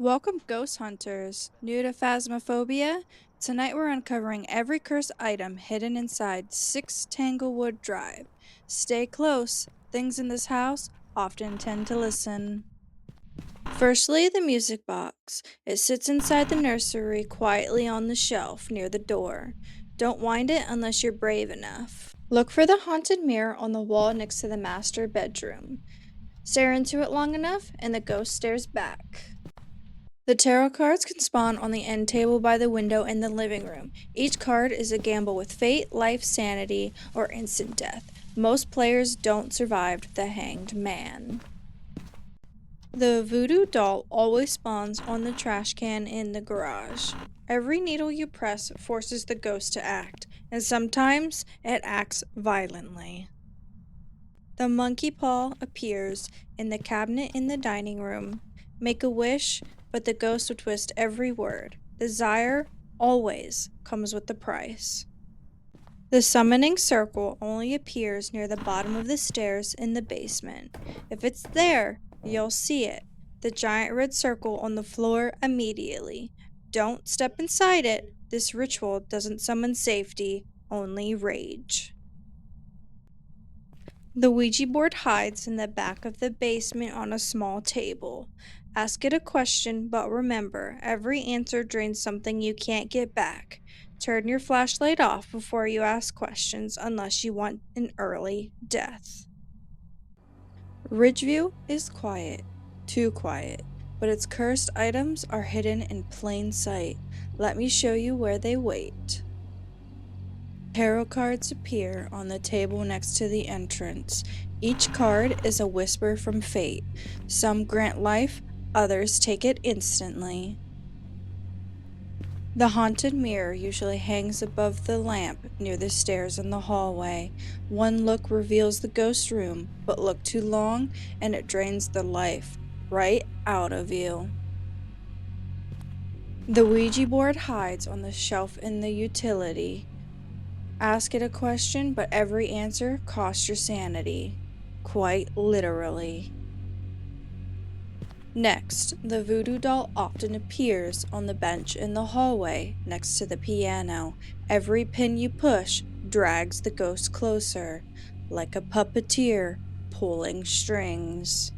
Welcome, ghost hunters. New to Phasmophobia? Tonight we're uncovering every cursed item hidden inside 6 Tanglewood Drive. Stay close. Things in this house often tend to listen. Firstly, the music box. It sits inside the nursery quietly on the shelf near the door. Don't wind it unless you're brave enough. Look for the haunted mirror on the wall next to the master bedroom. Stare into it long enough and the ghost stares back. The tarot cards can spawn on the end table by the window in the living room. Each card is a gamble with fate, life, sanity, or instant death. Most players don't survive the hanged man. The Voodoo Doll always spawns on the trash can in the garage. Every needle you press forces the ghost to act, and sometimes it acts violently. The monkey paw appears in the cabinet in the dining room. Make a wish, but the ghost will twist every word. Desire always comes with the price. The summoning circle only appears near the bottom of the stairs in the basement. If it's there, you'll see it. The giant red circle on the floor immediately. Don't step inside it. This ritual doesn't summon safety, only rage. The Ouija board hides in the back of the basement on a small table. Ask it a question, but remember, every answer drains something you can't get back. Turn your flashlight off before you ask questions unless you want an early death. Ridgeview is quiet, too quiet, but its cursed items are hidden in plain sight. Let me show you where they wait. Tarot cards appear on the table next to the entrance. Each card is a whisper from fate. Some grant life, others take it instantly. The haunted mirror usually hangs above the lamp near the stairs in the hallway. One look reveals the ghost room, but look too long and it drains the life right out of you. The Ouija board hides on the shelf in the utility. Ask it a question, but every answer costs your sanity. Quite literally. Next, the voodoo doll often appears on the bench in the hallway next to the piano. Every pin you push drags the ghost closer, like a puppeteer pulling strings.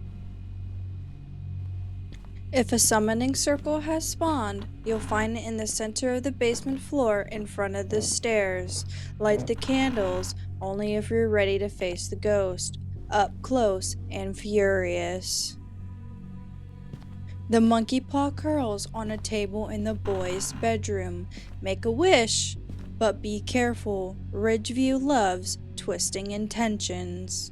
If a summoning circle has spawned, you'll find it in the center of the basement floor in front of the stairs. Light the candles only if you're ready to face the ghost, up close and furious. The monkey paw curls on a table in the boys' bedroom. Make a wish, but be careful. Ridgeview loves twisting intentions.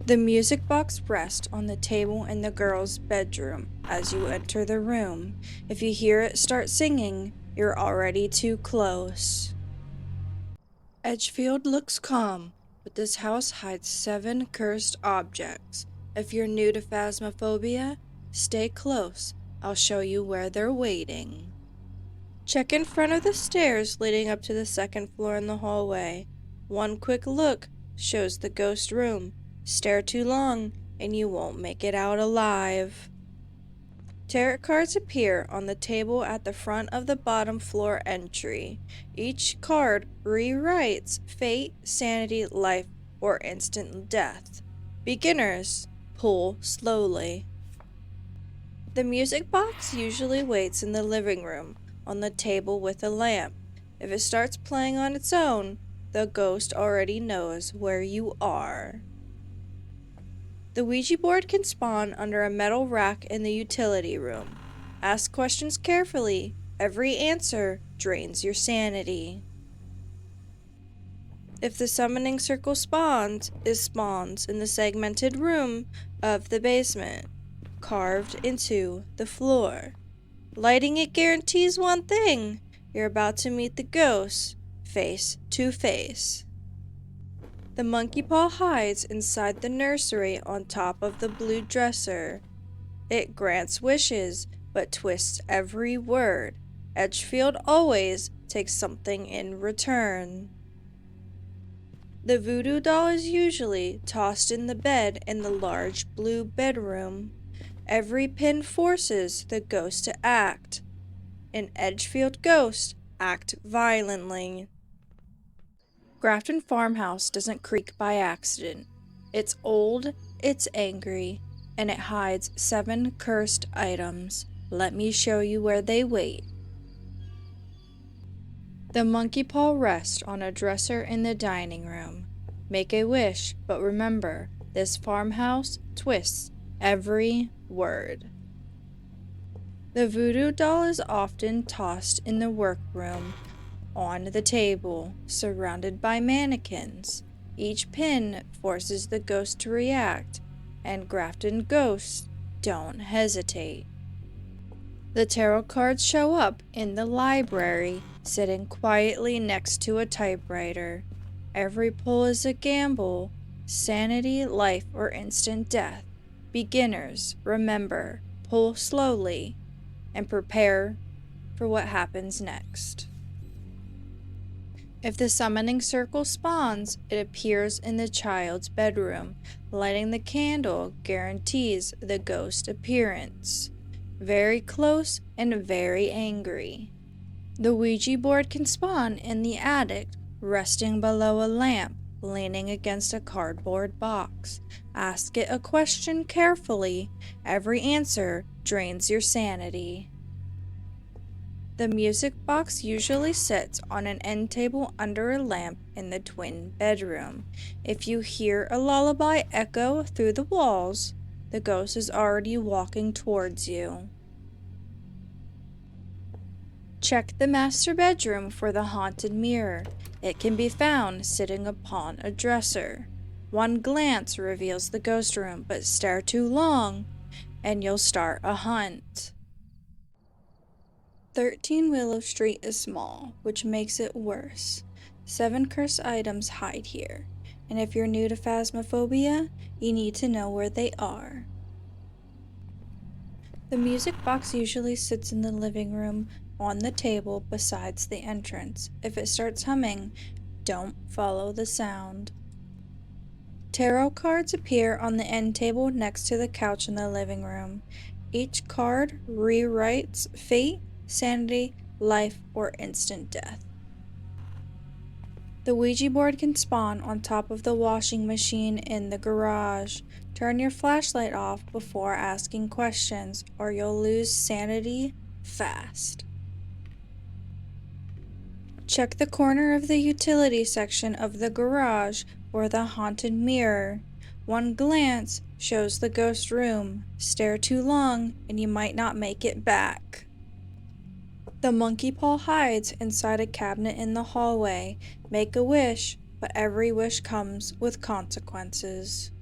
The music box rests on the table in the girls' bedroom as you enter the room. If you hear it start singing, you're already too close. Edgefield looks calm, but this house hides 7 cursed objects. If you're new to Phasmophobia, stay close. I'll show you where they're waiting. Check in front of the stairs leading up to the second floor in the hallway. One quick look shows the ghost room. Stare too long, and you won't make it out alive. Tarot cards appear on the table at the front of the bottom floor entry. Each card rewrites fate, sanity, life, or instant death. Beginners, pull slowly. The music box usually waits in the living room, on the table with a lamp. If it starts playing on its own, the ghost already knows where you are. The Ouija board can spawn under a metal rack in the utility room. Ask questions carefully. Every answer drains your sanity. If the summoning circle spawns, it spawns in the segmented room of the basement, carved into the floor. Lighting it guarantees one thing. You're about to meet the ghost, face to face. The monkey paw hides inside the nursery on top of the blue dresser. It grants wishes, but twists every word. Edgefield always takes something in return. The voodoo doll is usually tossed in the bed in the large blue bedroom. Every pin forces the ghost to act. An Edgefield ghost act violently. Grafton Farmhouse doesn't creak by accident. It's old, it's angry, and it hides 7 cursed items. Let me show you where they wait. The monkey paw rests on a dresser in the dining room. Make a wish, but remember, this farmhouse twists every word. The voodoo doll is often tossed in the workroom, on the table, surrounded by mannequins. Each pin forces the ghost to react, and Grafton ghosts don't hesitate. The tarot cards show up in the library, sitting quietly next to a typewriter. Every pull is a gamble: sanity, life, or instant death. Beginners, remember, pull slowly and prepare for what happens next. If the summoning circle spawns, it appears in the child's bedroom. Lighting the candle guarantees the ghost appearance. Very close and very angry. The Ouija board can spawn in the attic, resting below a lamp, leaning against a cardboard box. Ask it a question carefully. Every answer drains your sanity. The music box usually sits on an end table under a lamp in the twin bedroom. If you hear a lullaby echo through the walls, the ghost is already walking towards you. Check the master bedroom for the haunted mirror. It can be found sitting upon a dresser. One glance reveals the ghost room, but stare too long and you'll start a hunt. 13 Willow Street is small, which makes it worse. 7 cursed items hide here, and if you're new to Phasmophobia, you need to know where they are. The music box usually sits in the living room on the table besides the entrance. If it starts humming, don't follow the sound. Tarot cards appear on the end table next to the couch in the living room. Each card rewrites fate, sanity, life, or instant death. The Ouija board can spawn on top of the washing machine in the garage. Turn your flashlight off before asking questions, or you'll lose sanity fast. Check the corner of the utility section of the garage for the haunted mirror. One glance shows the ghost room. Stare too long and you might not make it back. The monkey paw hides inside a cabinet in the hallway. Make a wish, but every wish comes with consequences.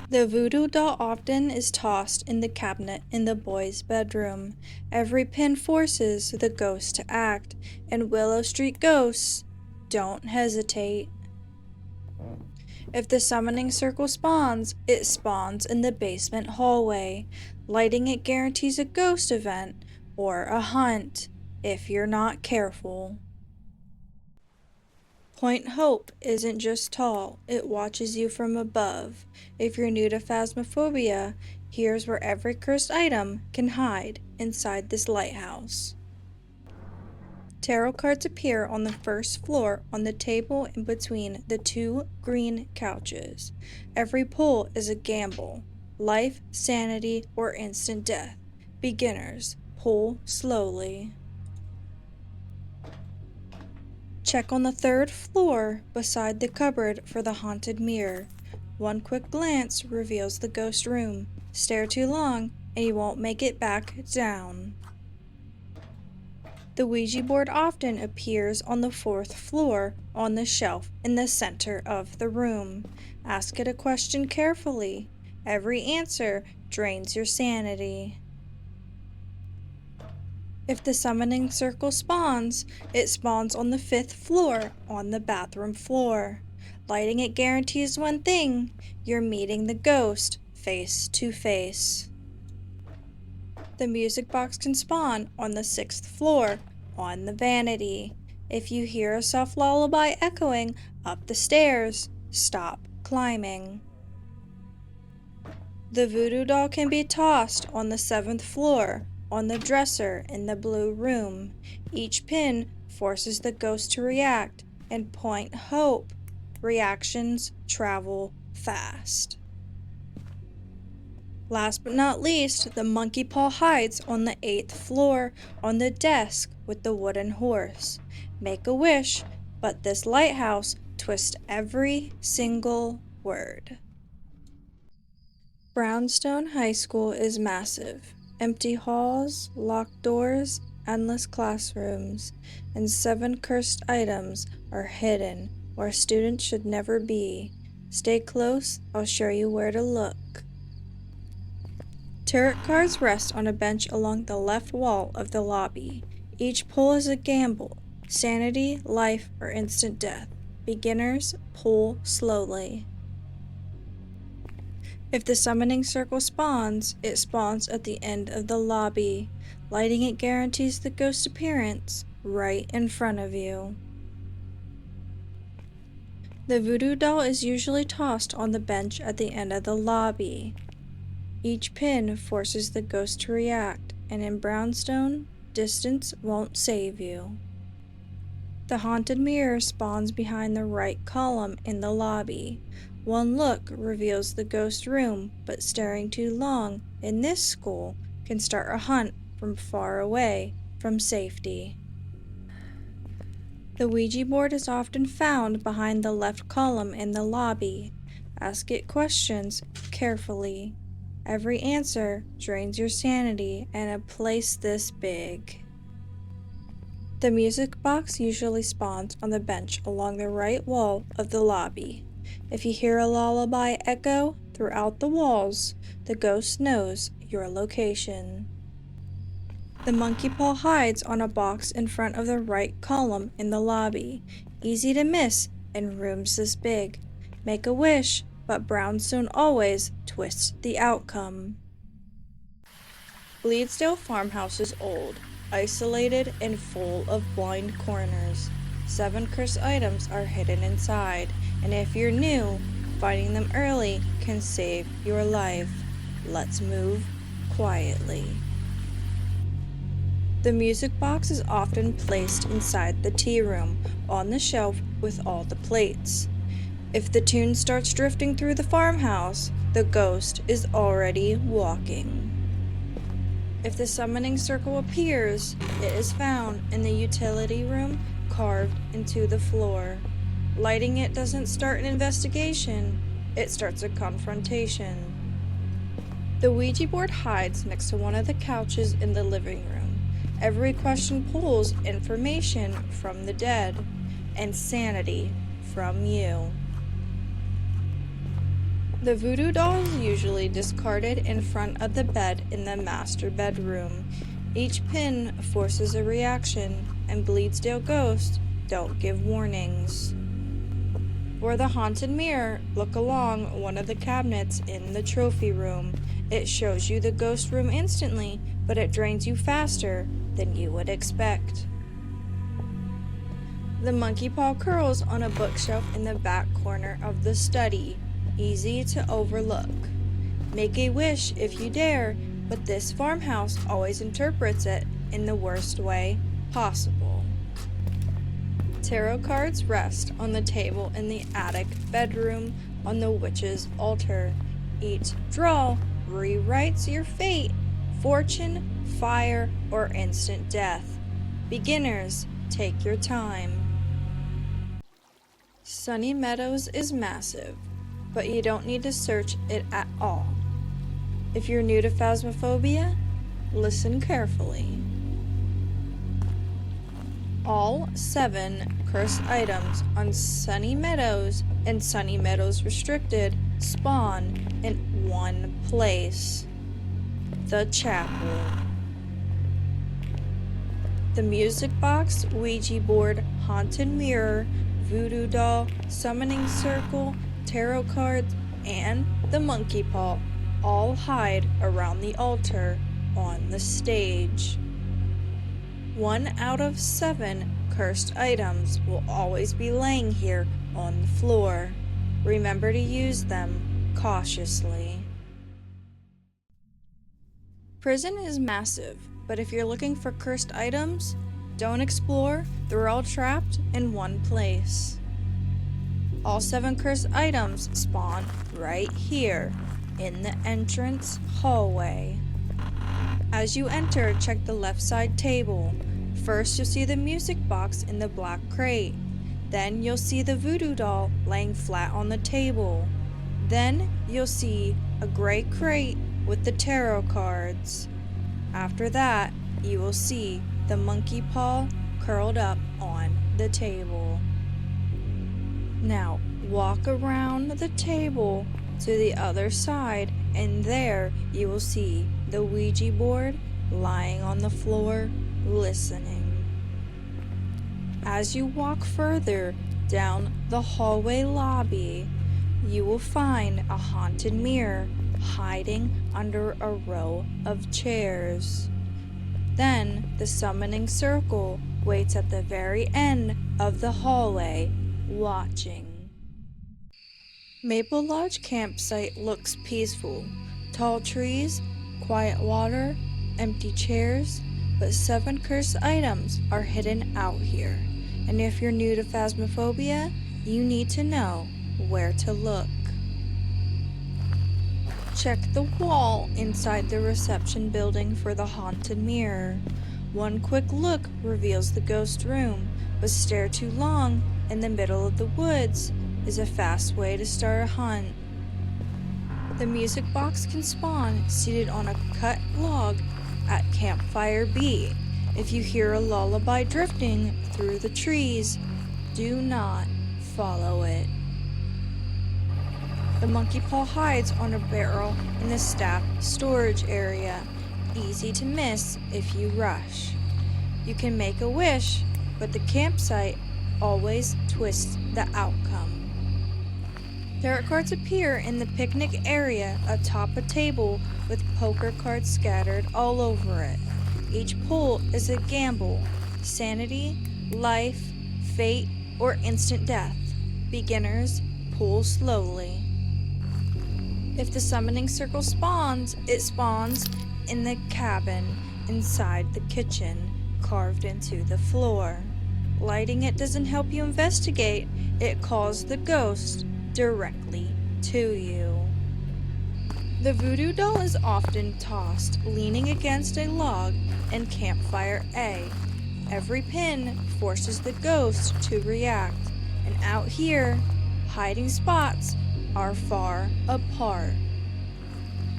The voodoo doll often is tossed in the cabinet in the boys' bedroom. Every pin forces the ghost to act, and Willow Street ghosts don't hesitate. If the summoning circle spawns, it spawns in the basement hallway. Lighting it guarantees a ghost event or a hunt if you're not careful. Point Hope isn't just tall, it watches you from above. If you're new to Phasmophobia, here's where every cursed item can hide inside this lighthouse. Tarot cards appear on the first floor on the table in between the 2 green couches. Every pull is a gamble: life, sanity, or instant death. Beginners, pull slowly. Check on the 3rd floor beside the cupboard for the haunted mirror. One quick glance reveals the ghost room. Stare too long and you won't make it back down. The Ouija board often appears on the 4th floor on the shelf in the center of the room. Ask it a question carefully. Every answer drains your sanity. If the summoning circle spawns, it spawns on the 5th floor on the bathroom floor. Lighting it guarantees one thing: you're meeting the ghost face to face. The music box can spawn on the 6th floor on the vanity. If you hear a soft lullaby echoing up the stairs, stop climbing. The voodoo doll can be tossed on the 7th floor, on the dresser in the blue room. Each pin forces the ghost to react and point hope. Reactions travel fast. Last but not least, the monkey paw hides on the 8th floor on the desk with the wooden horse. Make a wish, but this lighthouse twists every single word. Brownstone High School is massive. Empty halls, locked doors, endless classrooms, and 7 cursed items are hidden where students should never be. Stay close, I'll show you where to look. Tarot cards rest on a bench along the left wall of the lobby. Each pull is a gamble. Sanity, life, or instant death. Beginners, pull slowly. If the summoning circle spawns, it spawns at the end of the lobby. Lighting it guarantees the ghost appearance right in front of you. The voodoo doll is usually tossed on the bench at the end of the lobby. Each pin forces the ghost to react, and in Brownstone, distance won't save you. The haunted mirror spawns behind the right column in the lobby. One look reveals the ghost room, but staring too long in this school can start a hunt from far away from safety. The Ouija board is often found behind the left column in the lobby. Ask it questions carefully. Every answer drains your sanity in a place this big. The music box usually spawns on the bench along the right wall of the lobby. If you hear a lullaby echo throughout the walls, the ghost knows your location. The monkey paw hides on a box in front of the right column in the lobby. Easy to miss in rooms this big. Make a wish, but Brownstone always twists the outcome. Bleasdale Farmhouse is old, isolated and full of blind corners. 7 cursed items are hidden inside, and if you're new, finding them early can save your life. Let's move quietly. The music box is often placed inside the tea room, on the shelf with all the plates. If the tune starts drifting through the farmhouse, the ghost is already walking. If the summoning circle appears, it is found in the utility room carved into the floor. Lighting it doesn't start an investigation, it starts a confrontation. The Ouija board hides next to one of the couches in the living room. Every question pulls information from the dead and sanity from you. The voodoo doll is usually discarded in front of the bed in the master bedroom. Each pin forces a reaction, and Bleasdale ghosts don't give warnings. For the haunted mirror, look along one of the cabinets in the trophy room. It shows you the ghost room instantly, but it drains you faster than you would expect. The monkey paw curls on a bookshelf in the back corner of the study. Easy to overlook. Make a wish if you dare, but this farmhouse always interprets it in the worst way possible. Tarot cards rest on the table in the attic bedroom on the witch's altar. Each draw rewrites your fate, fortune, fire, or instant death. Beginners, take your time. Sunny Meadows is massive, but you don't need to search it at all. If you're new to Phasmophobia, listen carefully. All 7 cursed items on Sunny Meadows and Sunny Meadows Restricted spawn in one place: the chapel. The music box, Ouija board, haunted mirror, voodoo doll, summoning circle, tarot cards, and the monkey paw all hide around the altar on the stage. 1 out of 7 cursed items will always be laying here on the floor. Remember to use them cautiously. prison is massive, but if you're looking for cursed items, don't explore, they're all trapped in one place. All 7 cursed items spawn right here, in the entrance hallway. As you enter, check the left side table. First, you'll see the music box in the black crate. Then you'll see the voodoo doll laying flat on the table. Then you'll see a gray crate with the tarot cards. After that, you will see the monkey paw curled up on the table. Now, walk around the table to the other side, and there you will see the Ouija board lying on the floor, listening. As you walk further down the hallway lobby, you will find a haunted mirror hiding under a row of chairs. Then the summoning circle waits at the very end of the hallway, watching. Maple Lodge campsite looks peaceful. Tall trees, quiet water, empty chairs, but 7 cursed items are hidden out here. And if you're new to Phasmophobia, you need to know where to look. Check the wall inside the reception building for the haunted mirror. One quick look reveals the ghost room, but stare too long in the middle of the woods is a fast way to start a hunt. The music box can spawn seated on a cut log at Campfire B. If you hear a lullaby drifting through the trees, do not follow it. The monkey paw hides on a barrel in the staff storage area. Easy to miss if you rush. You can make a wish, but the campsite always twists the outcome. Tarot cards appear in the picnic area atop a table with poker cards scattered all over it. Each pull is a gamble: sanity, life, fate, or instant death. Beginners pull slowly. If the summoning circle spawns, it spawns in the cabin inside the kitchen, carved into the floor. Lighting it doesn't help you investigate, it calls the ghost directly to you. The voodoo doll is often tossed, leaning against a log in Campfire A. Every pin forces the ghost to react, and out here, hiding spots are far apart.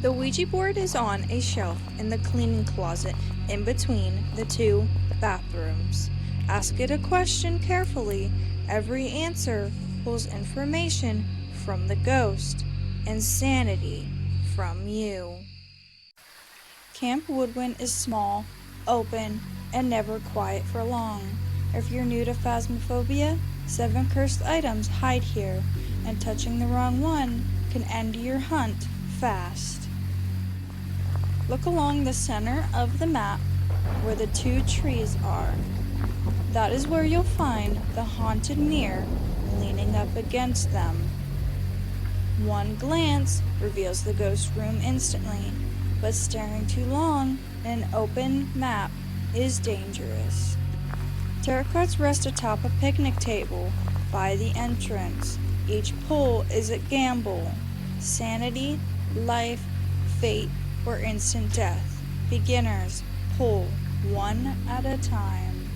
The Ouija board is on a shelf in the cleaning closet in between the 2 bathrooms. Ask it a question carefully. Every answer pulls information from the ghost and sanity from you. Camp Woodwind is small, open, and never quiet for long. If you're new to Phasmophobia, 7 cursed items hide here, and touching the wrong one can end your hunt fast. Look along the center of the map where the 2 trees are. That is where you'll find the haunted mirror leaning up against them. One glance reveals the ghost room instantly, but staring too long in an open map is dangerous. Tarot cards rest atop a picnic table by the entrance. Each pull is a gamble: sanity, life, fate, or instant death. Beginners pull one at a time.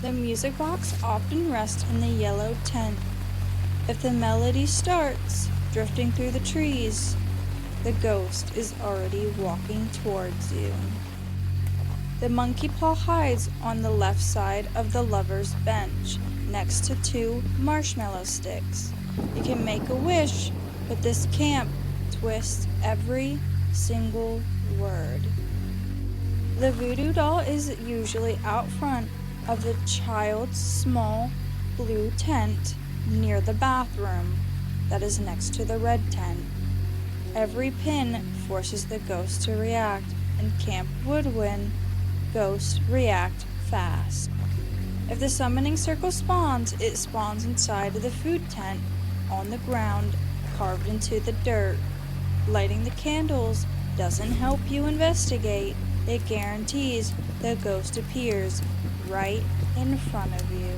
The music box often rests in the yellow tent. If the melody starts drifting through the trees, the ghost is already walking towards you. The monkey paw hides on the left side of the lover's bench, next to 2 marshmallow sticks. You can make a wish, but this camp twists every single word. The voodoo doll is usually out front of the child's small blue tent near the bathroom that is next to the red tent. Every pin forces the ghost to react. In Camp Woodwind, ghosts react fast. If the summoning circle spawns, it spawns inside of the food tent on the ground, carved into the dirt. Lighting the candles doesn't help you investigate, it guarantees the ghost appears right in front of you.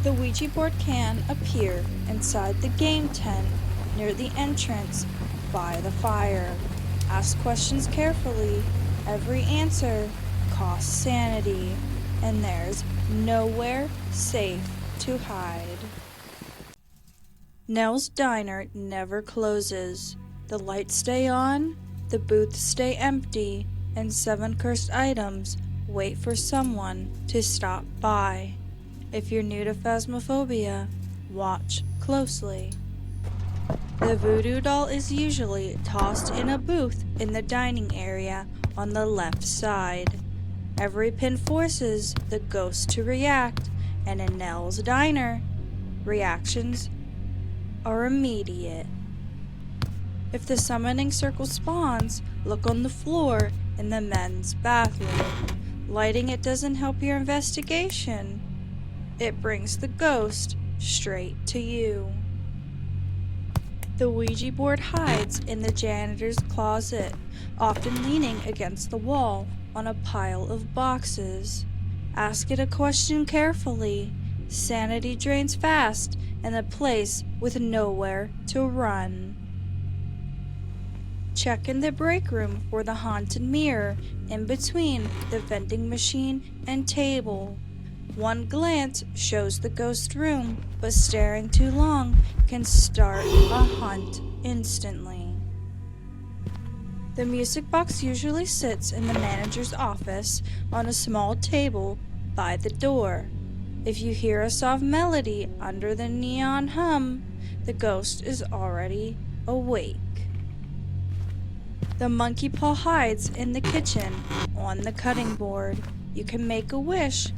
The Ouija board can appear inside the game tent near the entrance by the fire. Ask questions carefully. Every answer costs sanity, and there's nowhere safe to hide. Nell's diner never closes. The lights stay on, the booths stay empty, and 7 cursed items wait for someone to stop by. If you're new to Phasmophobia, watch closely. The Voodoo Doll is usually tossed in a booth in the dining area on the left side. Every pin forces the ghost to react, and in Nell's diner, reactions are immediate. If the summoning circle spawns, look on the floor in the men's bathroom. Lighting it doesn't help your investigation. It brings the ghost straight to you. The Ouija board hides in the janitor's closet, often leaning against the wall on a pile of boxes. Ask it a question carefully. Sanity drains fast in a place with nowhere to run. Check in the break room for the haunted mirror in between the vending machine and table. One glance shows the ghost room, but staring too long can start a hunt instantly. The music box usually sits in the manager's office on a small table by the door. If you hear a soft melody under the neon hum, the ghost is already awake. The monkey paw hides in the kitchen on the cutting board. You can make a wish,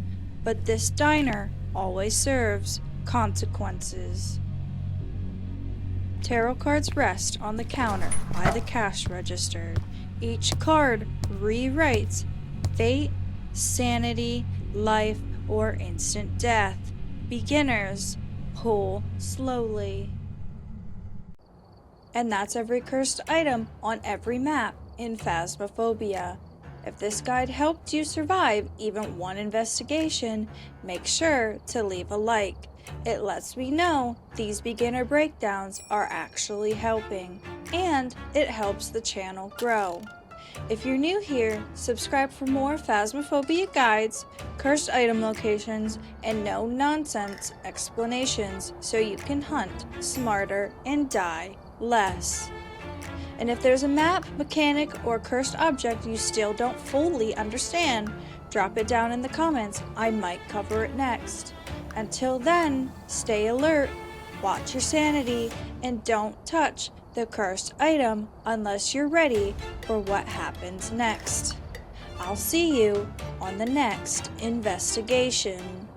but this diner always serves consequences. Tarot cards rest on the counter by the cash register. Each card rewrites fate, sanity, life, or instant death. Beginners, pull slowly. And that's every cursed item on every map in Phasmophobia. If this guide helped you survive even one investigation, make sure to leave a like. It lets me know these beginner breakdowns are actually helping, and it helps the channel grow. If you're new here, subscribe for more Phasmophobia guides, cursed item locations, and no-nonsense explanations so you can hunt smarter and die less. And if there's a map, mechanic, or cursed object you still don't fully understand, drop it down in the comments. I might cover it next. Until then, stay alert, watch your sanity, and don't touch the cursed item unless you're ready for what happens next. I'll see you on the next investigation.